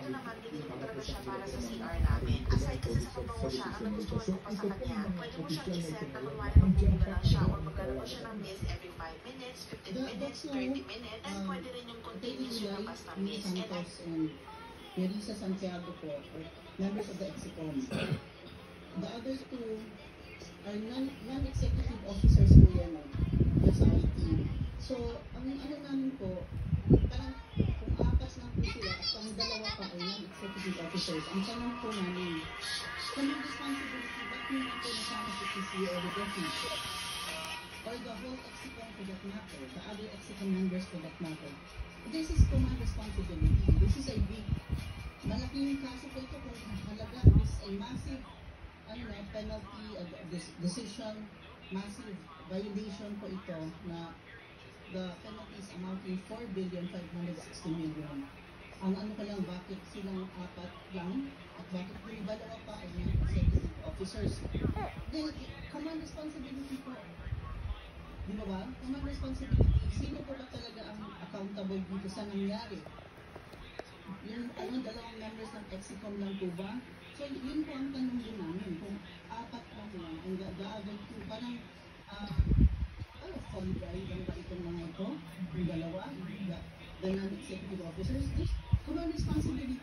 ito naman, hindi mo talaga siya para sa CR namin. Aside kasi sa pabango siya, ang nagustuhan ko pa sa kanya, pwede mo siyang iset na kunwari magbubuga ng shower, maglalaba siya ng mist every 5 minutes, 15 minutes, 30 minutes, and pwede rin yung continuous yung labas ng mist. And Marisa Santiago po, members of the EXICOM. The other two are non-executive officers po yan, sa IT. So, ang ano namin po, parang kung apat lang po sila at ang dalawa pa ay non-executive officers, ang tanong po namin, common responsibility, ba't nyo ito nasama si PCO or the deputy? Or the whole EXICOM for that matter, the other EXICOM members for that matter? This is common responsibility. This is a big, malaki yung kaso po ito kung halaga, this is a massive penalty, decision, massive violation po ito na the penalty is amounting 4,560,000,000. Ang ano ko lang, bakit silang apat lang at bakit yung dalawa pa ay mga executive officers? Then, common responsibility po. Di ba ba? Common responsibility. Sino po ba talaga ang accountable dito sa nangyari? Yung dalawang members ng EXICOM lang po ba? So, yun po ang tanong din namin. Kung apat lang lang, and the other two, parang, qualified lang ba itong mga ito? Yung dalawa, the non-executive officers? Common responsibility.